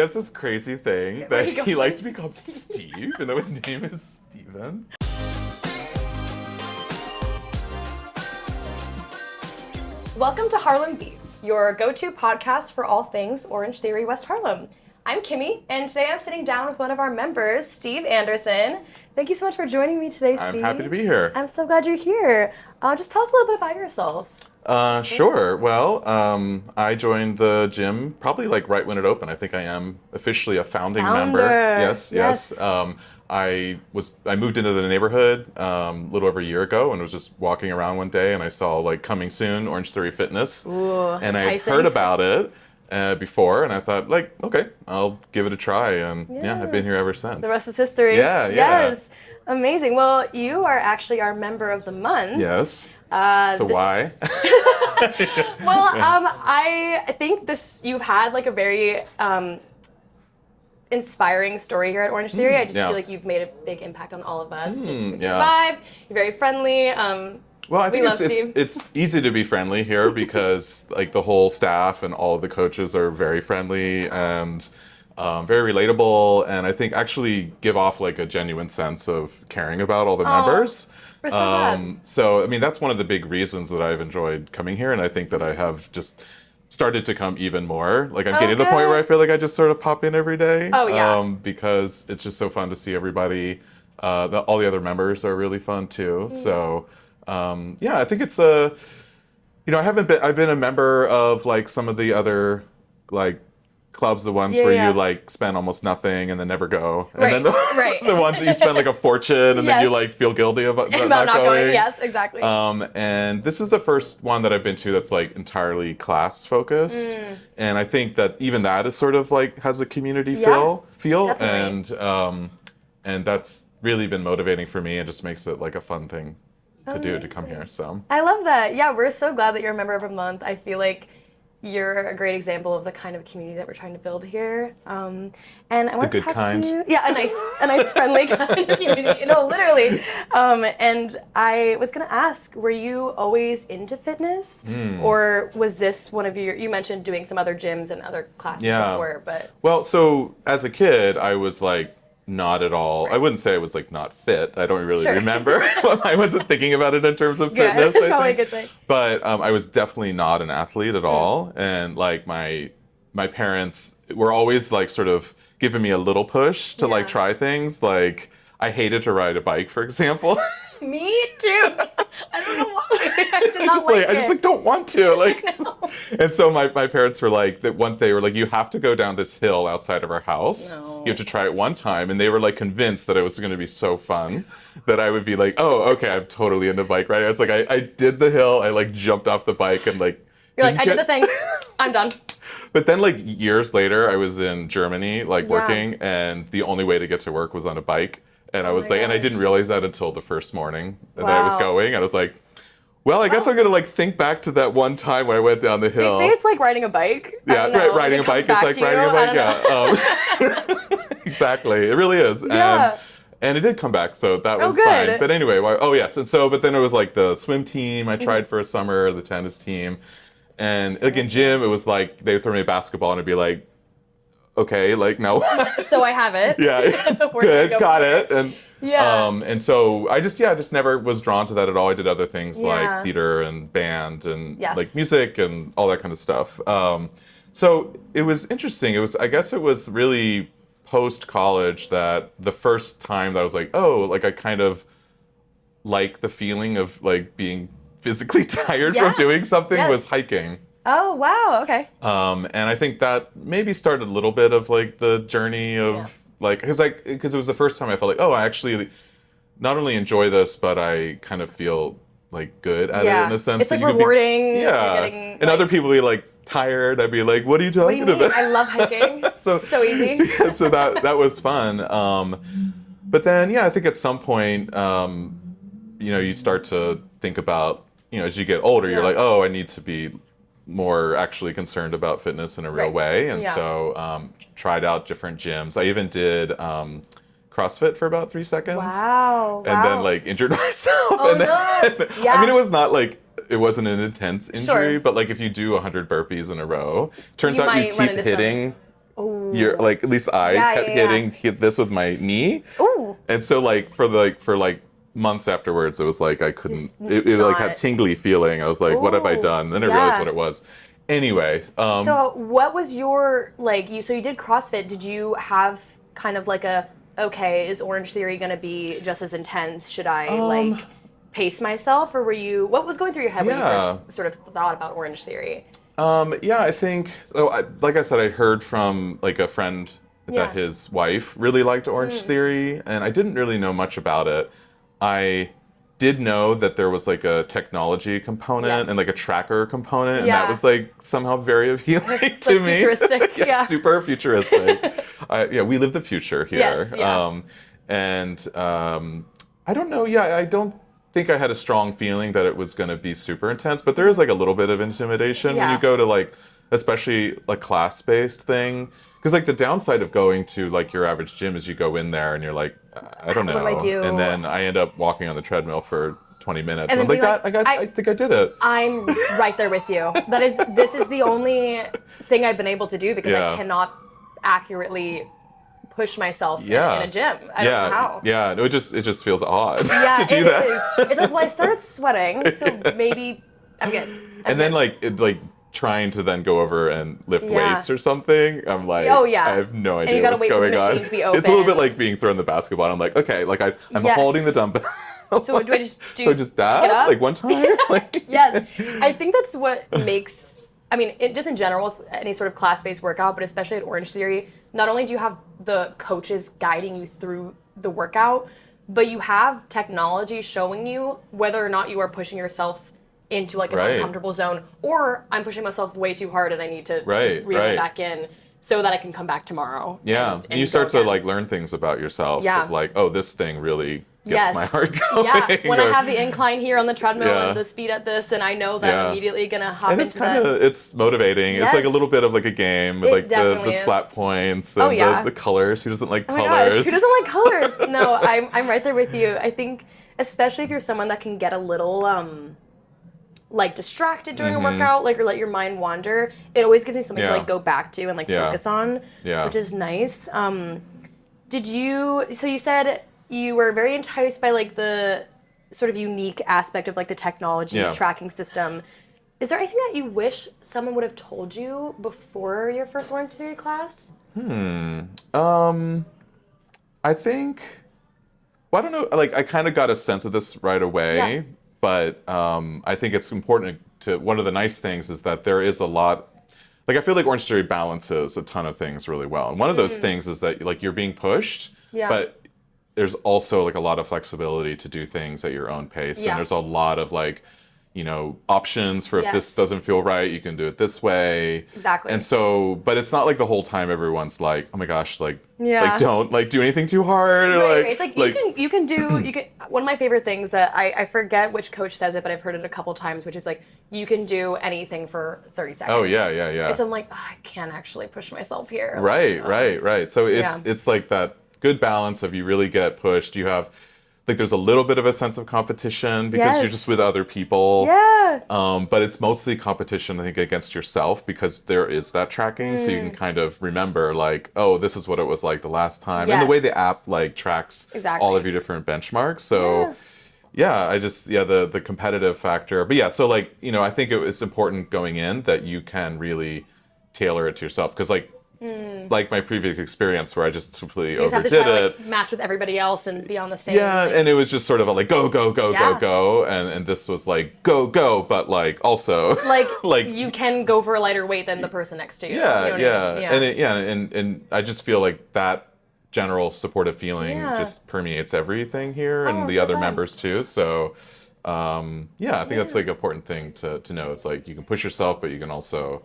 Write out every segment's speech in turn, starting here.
He has this crazy thing that he likes to be called Steve, even though his name is Steven. Welcome to Harlem Beat, your go-to podcast for all things Orangetheory West Harlem. I'm Kimmy, and today I'm sitting down with one of our members, Steve Anderson. Thank you so much for joining me today, Steve. I'm happy to be here. I'm so glad you're here. Just tell us a little bit about yourself. Sure. Well, I joined the gym probably like right when it opened. I think I am officially a founding member. Yes. I moved into the neighborhood a little over a year ago and was just walking around one day and I saw like coming soon Orangetheory Fitness. Ooh, and enticing. I heard about it before and I thought like, okay, I'll give it a try. And yeah, I've been here ever since. The rest is history. Yeah. Yes. Amazing. Well, you are actually our member of the month. Yes. Why? Well, I think you've had like a very inspiring story here at Orangetheory. I just feel like you've made a big impact on all of us. Just with your vibe, you're very friendly. Well, I think it's easy to be friendly here because like the whole staff and all of the coaches are very friendly and very relatable, and I think actually give off like a genuine sense of caring about all the members. We're so glad. So I mean that's one of the big reasons that I've enjoyed coming here, and I think that I have just started to come even more. Like I'm getting to the point where I feel like I just sort of pop in every day. Oh yeah. Because it's just so fun to see everybody. All the other members are really fun too. So I think it's I've been a member of like some of the other like clubs, the ones where you like spend almost nothing and then never go, and then the ones that you spend like a fortune and then you like feel guilty about not going. Yes, exactly. And this is the first one that I've been to that's like entirely class focused, and I think that even that is sort of like has a community feel, definitely. and that's really been motivating for me and just makes it like a fun thing to do to come here. So I love that. Yeah, we're so glad that you're a member of a month. I feel like you're a great example of the kind of community that we're trying to build here. And I want to talk to you. Yeah, a nice friendly kind of community. No, literally. And I was going to ask, were you always into fitness? Or was this one of you mentioned doing some other gyms and other classes before, but. Well, so as a kid, I was like, not at all. I wouldn't say I was like not fit. I don't really remember. I wasn't thinking about it in terms of fitness. That's probably a good thing. But I was definitely not an athlete at all. And like my parents were always like sort of giving me a little push to like try things. Like I hated to ride a bike, for example. Me too. I don't know why. I did not like it. I just like don't want to. Like, and so my parents were like that one day were like, you have to go down this hill outside of our house. No. You have to try it one time, and they were like convinced that it was going to be so fun that I would be like, oh, okay, I'm totally into bike riding. I was like, I did the hill. I like jumped off the bike and like. You're like, I did the thing. I'm done. But then like years later, I was in Germany like working, and the only way to get to work was on a bike. And I was like, and I didn't realize that until the first morning that I was going. I was like, well, I guess I'm going to like think back to that one time when I went down the hill. They say it's like riding a bike. Yeah, riding a bike is like riding a bike. Yeah, exactly. It really is. Yeah. And it did come back, so that was fine. But anyway, yes. And so, but then it was like the swim team I tried for a summer, the tennis team. And like in gym, it was like they would throw me a basketball and it'd be like, okay, like no. So I have it. Yeah, good, got it. And and so I just never was drawn to that at all. I did other things like theater and band and like music and all that kind of stuff. So it was interesting. I guess it was really post college that the first time that I was like, oh, like I kind of like the feeling of like being physically tired from doing something was hiking. Oh, wow. Okay. And I think that maybe started a little bit of like the journey of like, because it was the first time I felt like, oh, I actually not only enjoy this, but I kind of feel like good at it in the sense it's that like rewarding. And other people be like tired. I'd be like, what are you talking about? I love hiking. so easy. So that was fun. But then, I think at some point, you start to think about, as you get older, you're like, oh, I need to be more actually concerned about fitness in a real way. And so tried out different gyms. I even did CrossFit for about 3 seconds. Wow. And then like injured myself. Oh, and then, no. I mean, it was not like, it wasn't an intense injury, but like if you do 100 burpees in a row, turns out you keep hitting you're like, at least I kept hit this with my knee. Ooh. And so like for months afterwards, it was like I couldn't. It like had tingly feeling. I was like, what have I done? And then I realized what it was. Anyway. So what was your So you did CrossFit. Did you have kind of like is Orangetheory going to be just as intense? Should I pace myself, or what was going through your head when you first sort of thought about Orangetheory? I think so. Like I said, I heard from like a friend that his wife really liked Orangetheory, and I didn't really know much about it. I did know that there was like a technology component and like a tracker component, and that was like somehow very appealing to me. Futuristic, super futuristic. We live the future here. Yes, I don't know. I don't think I had a strong feeling that it was going to be super intense, but there is like a little bit of intimidation when you go to like, especially like class-based thing. Because like the downside of going to like your average gym is you go in there and you're like, I don't know. What do I do? And then I end up walking on the treadmill for 20 minutes. And I'm like, I think I did it. I'm right there with you. This is the only thing I've been able to do because I cannot accurately push myself in a gym. I don't know how. Yeah, no, it just feels odd to do that. It is. It's like, well, I started sweating, so maybe I'm good. And then trying to then go over and lift weights or something, I'm like, I have no idea what's going on. To be open. It's a little bit like being thrown the basketball. And I'm like, okay, like I'm holding the dumbbell. So do I just do? So just that, like one time. Yes, I think that's what makes. I mean, just in general with any sort of class-based workout, but especially at Orangetheory, not only do you have the coaches guiding you through the workout, but you have technology showing you whether or not you are pushing yourself into like an uncomfortable zone, or I'm pushing myself way too hard and I need to reel it back in so that I can come back tomorrow. And you start to like learn things about yourself. Of like, oh, this thing really gets my heart going. Yeah, when I have the incline here on the treadmill and the speed at this, and I know that I'm immediately gonna hop into that. It's motivating. It's like a little bit of like a game with like the splat points and the colors. Who doesn't like colors? My gosh, who doesn't like colors? No, I'm right there with you. I think especially if you're someone that can get a little like distracted during a workout, like or let your mind wander, it always gives me something to like go back to and like focus on, which is nice. So you said you were very enticed by like the sort of unique aspect of like the technology tracking system. Is there anything that you wish someone would have told you before your first Orangetheory class? I think, well, I don't know, like I kind of got a sense of this right away, but I think it's important one of the nice things is that there is a lot, like I feel like Orangetheory balances a ton of things really well. And one of those things is that like you're being pushed, but there's also like a lot of flexibility to do things at your own pace. And there's a lot of like, options for if this doesn't feel right, you can do it this way. Exactly. And so, but it's not like the whole time everyone's like, oh my gosh, like don't like do anything too hard. Or, right. It's like you can one of my favorite things that I forget which coach says it, but I've heard it a couple times, which is like, you can do anything for 30 seconds. Oh yeah. And so I'm like, I can't actually push myself here. Right. So it's like that good balance of you really get pushed. You have like there's a little bit of a sense of competition because you're just with other people. But it's mostly competition, I think, against yourself because there is that tracking. So you can kind of remember like, oh, this is what it was like the last time. And the way the app like tracks all of your different benchmarks. So the competitive factor. But so like, I think it's important going in that you can really tailor it to yourself. Because like my previous experience where I just completely overdid have to try to, like, match with everybody else and be on the same. And it was just sort of a like go, and this was like go, but like also like you can go for a lighter weight than the person next to you. And I just feel like that general supportive feeling just permeates everything here and the other members too. So I think that's like an important thing to know. It's like you can push yourself, but you can also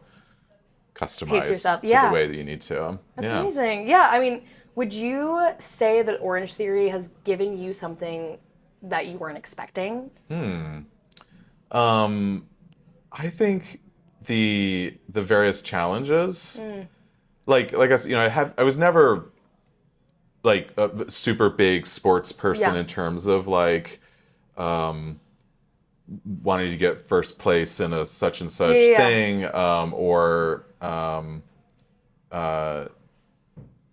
customize yourself. To the way that you need to. That's amazing. Yeah, I mean, would you say that Orangetheory has given you something that you weren't expecting? I think the various challenges, like I said, I was never like a super big sports person in terms of like wanting to get first place in a such and such thing, or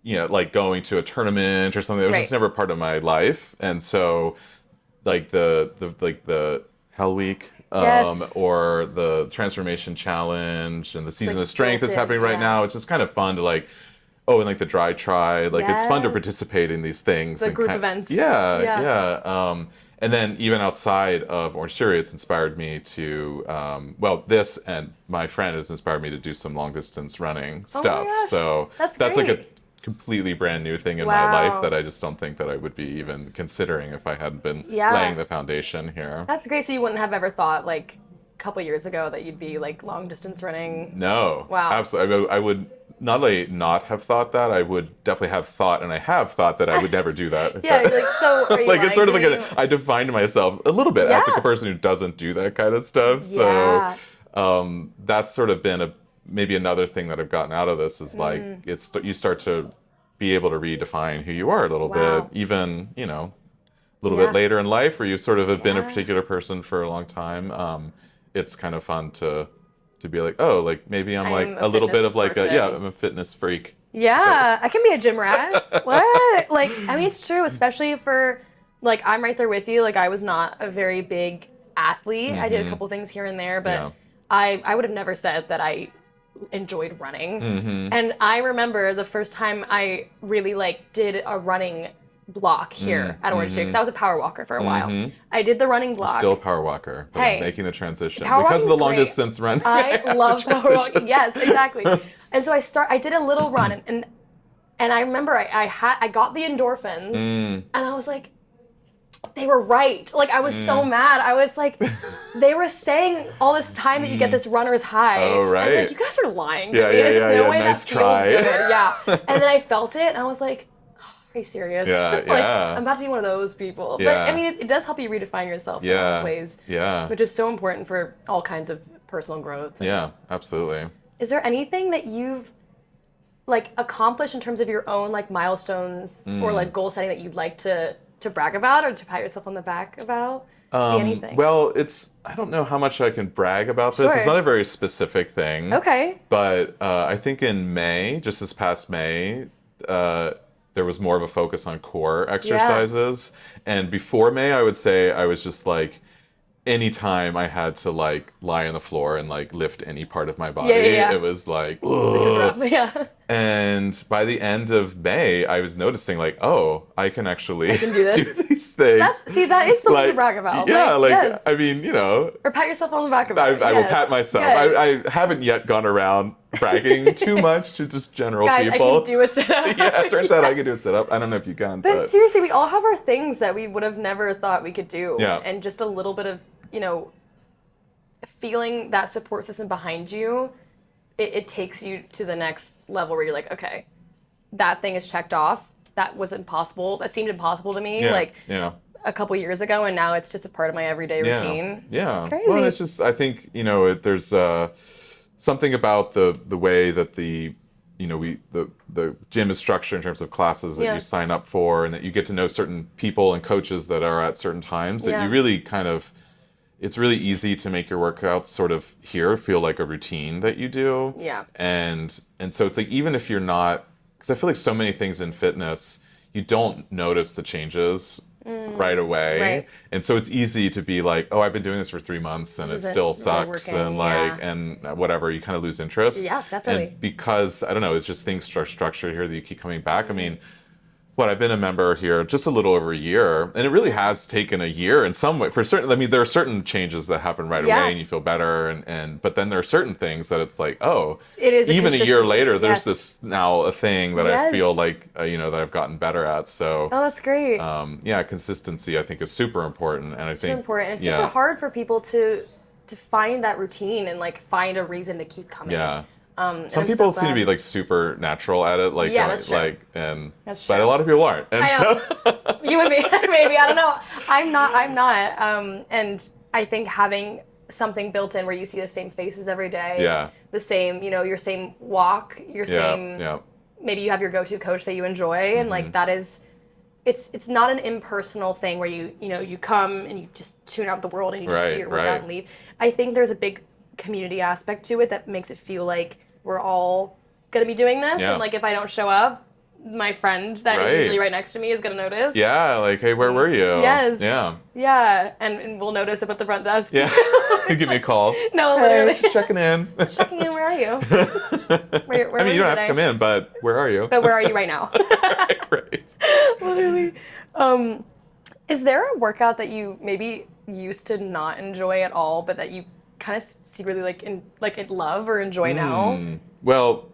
like going to a tournament or something. It was just never part of my life. And so like the Hell Week or the Transformation Challenge and the Season of Strength that's happening right now. It's just kind of fun to like, and like the Dry Try, like it's fun to participate in these things. The group events. And then even outside of Orangetheory, it's inspired me to, this and my friend has inspired me to do some long distance running stuff. So that's like a completely brand new thing in my life that I just don't think that I would be even considering if I hadn't been laying the foundation here. That's great. So you wouldn't have ever thought like a couple years ago that you'd be like long distance running? No. Wow. Absolutely. I would not only not have thought that, I would definitely have thought, and I have thought that I would never do that. Like, so are you like it's sort of like I defined myself a little bit as like a person who doesn't do that kind of stuff. So that's sort of been maybe another thing that I've gotten out of this is like you start to be able to redefine who you are a little bit, even a little bit later in life, where you sort of have been a particular person for a long time. It's kind of fun to be like, like maybe I'm like a little bit of like I'm a fitness freak. Yeah, I can be a gym rat. What? Like, I mean, it's true, especially for like I'm right there with you. Like, I was not a very big athlete. I did a couple things here and there, but I would have never said that I enjoyed running. And I remember the first time I really like did a running block here at Orangetheory, because I was a power walker for a while. I did the running block. I'm still a power walker, but I'm making the transition power because of the long great. distance run. I love power walking. Yes, exactly. And so I did a little run, and I remember I got the endorphins, and I was like, they were right. Like, I was so mad. I was like, they were saying all this time that you get this runner's high. Oh, right. And like, you guys are lying to me. There's no way nice that feels try. good. Yeah. And then I felt it, and I was like, are you serious? Like, I'm about to be one of those people. But I mean, it does help you redefine yourself in a lot of ways. Yeah. Which is so important for all kinds of personal growth. Yeah, absolutely. Is there anything that you've like accomplished in terms of your own like milestones or like goal setting that you'd like to brag about or to pat yourself on the back about? Anything? Well, I don't know how much I can brag about this. It's not a very specific thing. Okay. But I think in May, just this past May, there was more of a focus on core exercises. And before May, I would say I was just like, anytime I had to like lie on the floor and like lift any part of my body, it was like, ugh. This is rough, And by the end of May, I was noticing like, I can actually do this. do these things. That is something to brag about. Yeah, I mean, or pat yourself on the back about it. I will pat myself. I haven't yet gone around bragging too much to just general people. I can do a sit-up. It turns out I can do a sit-up. I don't know if you can. But seriously, we all have our things that we would have never thought we could do. Yeah. And just a little bit of, feeling that support system behind you, it takes you to the next level where you're like, okay, that thing is checked off. That was impossible. That seemed impossible to me a couple years ago, and now it's just a part of my everyday routine. Yeah. It's crazy. Well, it's just, I think, there's something about the way that the gym is structured in terms of classes that you sign up for, and that you get to know certain people and coaches that are at certain times, that you really kind of, it's really easy to make your workouts sort of feel like a routine that you do. Yeah. And so it's like, even if you're not, because I feel like so many things in fitness, you don't notice the changes right away. Right. And so it's easy to be like, I've been doing this for 3 months and it still sucks and and whatever, you kind of lose interest. Yeah, definitely. And because, I don't know, it's just things are structured here that you keep coming back. I mean, I've been a member here just a little over a year, and it really has taken a year in some way. For certain, I mean, there are certain changes that happen right away, and you feel better, but then there are certain things that it's like, it is even a year later, there's this now a thing that I feel like that I've gotten better at. So that's great. Consistency I think is super important, and I think important. It's super hard for people to find that routine and like find a reason to keep coming. Yeah. Some people seem to be like super natural at it, that's true. But a lot of people aren't. And I know. You and me, maybe, I don't know. I'm not. And I think having something built in where you see the same faces every day, the same, your same walk, your same. Maybe you have your go-to coach that you enjoy, and like that is, it's not an impersonal thing where you come and you just tune out the world and you just do your workout and leave. I think there's a big community aspect to it that makes it feel like we're all gonna be doing this, and like if I don't show up, my friend that is usually right next to me is going to notice. Yeah, like, hey, where were you? Yes. Yeah. Yeah, and we'll notice up at the front desk. Yeah. Give me a call. No, hey, literally. just checking in. Just checking in, where are you? Where I mean, you don't have today? to come in, but where are you? But where are you right now? Right. Literally. Is there a workout that you maybe used to not enjoy at all, but that you kind of secretly love or enjoy now? Well,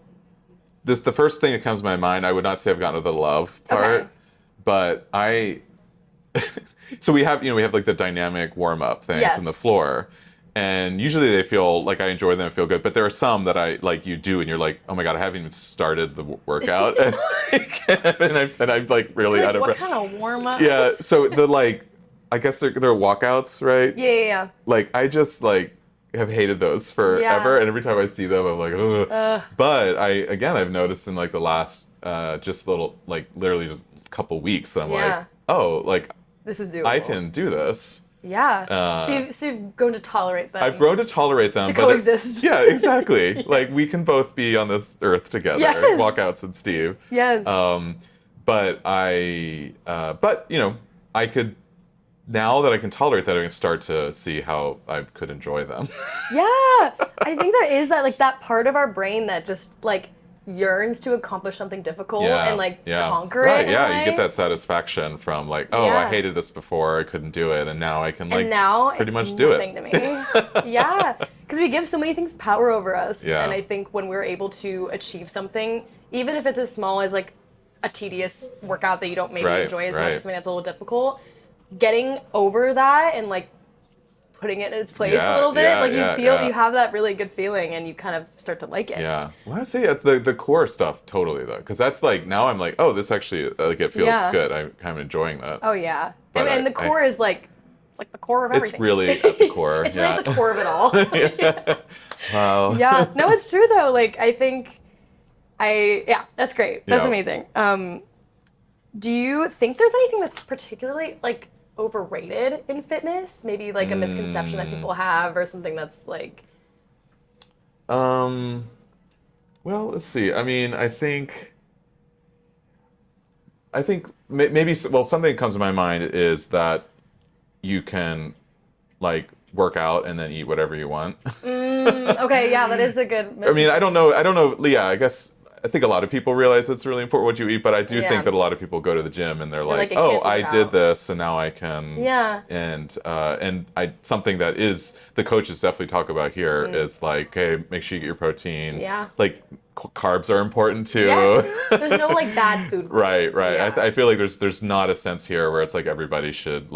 the first thing that comes to my mind, I would not say I've gotten to the love part, but so we have like the dynamic warm up things on the floor, and usually they feel like I enjoy them and feel good, but there are some that I like you do and you're like, oh my god, I haven't even started the workout, and I'm like really out of breath. What kind of warm up? Yeah, so I guess they're walkouts, right? Yeah. Like I just have hated those forever, and every time I see them, I'm like, ugh. But I've noticed in like the last just literally just a couple weeks, I'm like, oh, like this is doable. I can do this. Yeah. So you've grown to tolerate them. I've grown to tolerate them. To coexist. Yeah, exactly. Like we can both be on this earth together. Yes. Walkouts and Steve. Yes. But I could. Now that I can tolerate that, I can start to see how I could enjoy them. Yeah, I think there is that part of our brain that just yearns to accomplish something difficult and conquer it. Yeah, you get that satisfaction from I hated this before, I couldn't do it, and now I can pretty much do it. To me. Yeah, because we give so many things power over us, and I think when we're able to achieve something, even if it's as small as a tedious workout that you don't maybe enjoy as much as something that's a little difficult. Getting over that and putting it in its place a little bit, you have that really good feeling and you kind of start to like it. Yeah, well, I would say it's the core stuff totally though, because that's now I'm like, oh, this actually it feels good. I'm kind of enjoying that. Oh yeah, and the core is it's the core of everything. It's really at the core. It's really at the core of it all. Wow. Yeah, no, it's true though. I think that's great. That's amazing. Do you think there's anything that's particularly overrated in fitness? Maybe a misconception that people have, or something that's well, let's see. I mean, I think maybe something that comes to my mind is that you can work out and then eat whatever you want. Okay, yeah, that is a good misconception. I mean, I don't know. Yeah, I think a lot of people realize it's really important what you eat, but I do think that a lot of people go to the gym and they're like, oh, I did this and now I can. Yeah. And something that is the coaches definitely talk about here is hey, make sure you get your protein. Yeah. Carbs are important too. Yes. There's no bad food. Right. Yeah. I feel like there's not a sense here where it's everybody should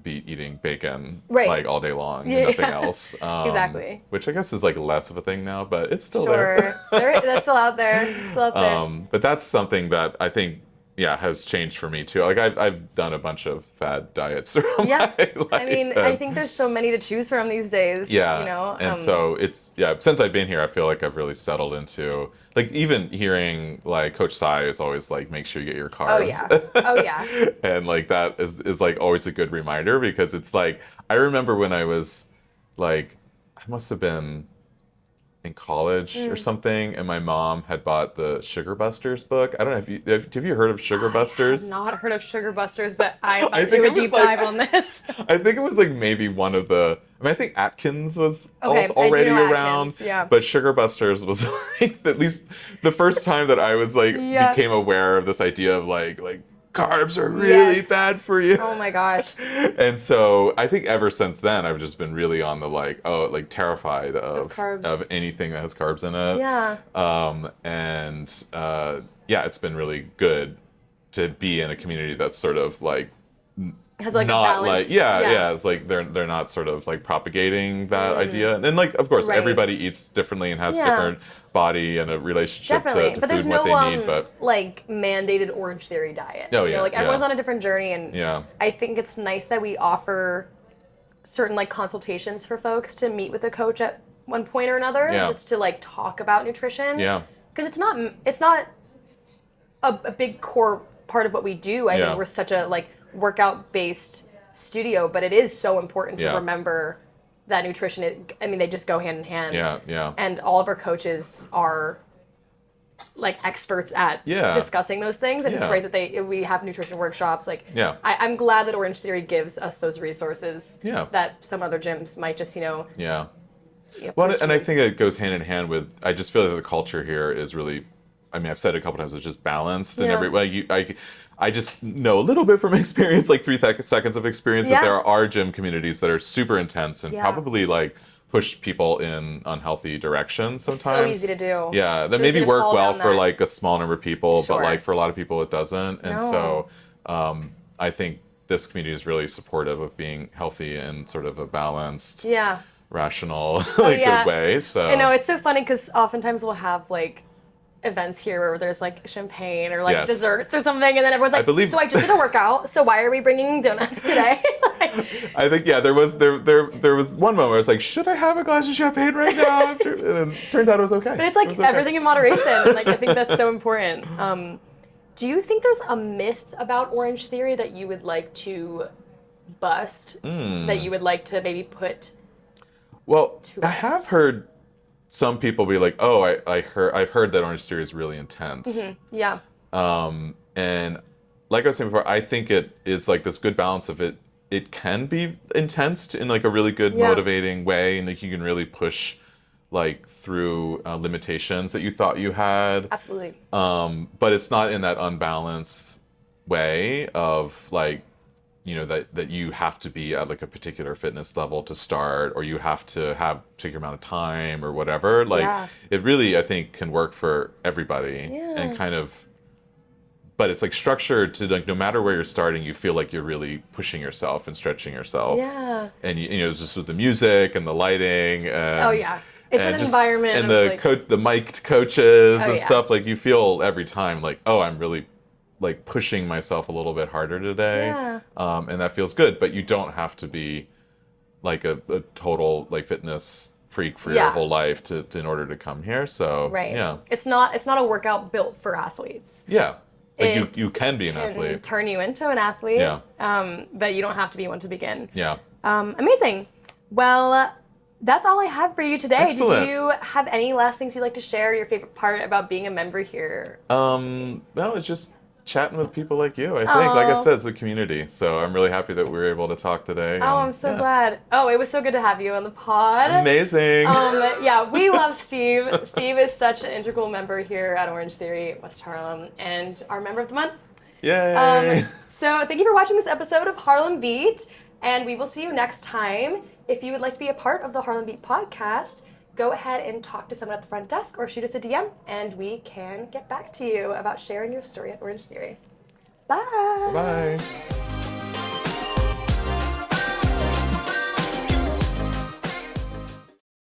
be eating bacon all day long and nothing else. Exactly. Which I guess is less of a thing now, but it's still there. That's still out there. It's still out there. But that's something that I think has changed for me too. I've done a bunch of fad diets throughout my life. I mean, I think there's so many to choose from these days. Yeah. And so it's since I've been here, I feel like I've really settled into even hearing Coach Sai is always make sure you get your carbs. Oh yeah. And that is always a good reminder, because it's I remember when I was I must have been in college or something, and my mom had bought the Sugar Busters book. I don't know if have you heard of Sugar Busters? I have not heard of Sugar Busters, but I do a deep dive on this. I think it was maybe one of the. I mean, I think Atkins was already around, Atkins, but Sugar Busters was at least the first time that I was became aware of this idea of carbs are really bad for you. Oh my gosh. And so I think ever since then I've just been really on the terrified of anything that has carbs in it. Yeah. It's been really good to be in a community that's sort of has not a balance. It's they're not sort of propagating that idea. And of course everybody eats differently and has different body and a relationship to food and what they need, but mandated Orangetheory diet. Oh yeah. Everyone's on a different journey, and I think it's nice that we offer certain consultations for folks to meet with a coach at one point or another, just to talk about nutrition. Yeah. Because it's not a big core part of what we do. I think we're such a workout-based studio, but it is so important to remember that nutrition they just go hand in hand. Yeah. And all of our coaches are like experts at discussing those things, and it's great that we have nutrition workshops. Like, I'm glad that Orangetheory gives us those resources that some other gyms might just, well, and I think it goes hand in hand with, I just feel that the culture here is really, I mean, I've said it a couple times, it's just balanced in every way. I just know a little bit from experience, like 3 seconds of experience, that there are gym communities that are super intense and probably like push people in unhealthy directions sometimes. It's so easy to do. Yeah, that maybe work well for like a small number of people, but like for a lot of people it doesn't. And so I think this community is really supportive of being healthy in sort of a balanced, rational, good way. So I know, it's so funny because oftentimes we'll have like events here where there's like champagne or like desserts or something, and then everyone's like, so I just did a workout, so why are we bringing donuts today? I think there was one moment where I was like, should I have a glass of champagne right now? And it turned out it was okay. But it's like everything in moderation, and like I think that's so important. Do you think there's a myth about Orangetheory that you would like to bust, that you would like to maybe put? Well, I have heard some people be like, oh, I've heard that Orangetheory is really intense. Yeah. And like I was saying before, I think it is like this good balance of it. It can be intense in like a really good, motivating way, and like you can really push like through limitations that you thought you had. Absolutely. But it's not in that unbalanced way of like, that you have to be at like a particular fitness level to start, or you have to have a particular amount of time or whatever. Like it really, I think, can work for everybody and kind of, but it's like structured to like, no matter where you're starting, you feel like you're really pushing yourself and stretching yourself. Yeah. And just with the music and the lighting and it's an environment and the mic'd coaches and stuff, like you feel every time like, oh, I'm really like pushing myself a little bit harder today, and that feels good. But you don't have to be like a total like fitness freak for your whole life in order to come here. So it's not a workout built for athletes. Like you can be an athlete, turn you into an athlete. But you don't have to be one to begin. Amazing. Well, that's all I had for you today. Excellent. Did you have any last things you'd like to share? Your favorite part about being a member here? Well, it's just chatting with people like you. I think, like I said, it's a community. So I'm really happy that we were able to talk today. I'm so glad. Oh, it was so good to have you on the pod. Amazing. We love Steve. Steve is such an integral member here at Orangetheory West Harlem and our member of the month. Yay. So thank you for watching this episode of Harlem Beat, and we will see you next time. If you would like to be a part of the Harlem Beat podcast, go ahead and talk to someone at the front desk or shoot us a DM, and we can get back to you about sharing your story at Orangetheory. Bye. Bye.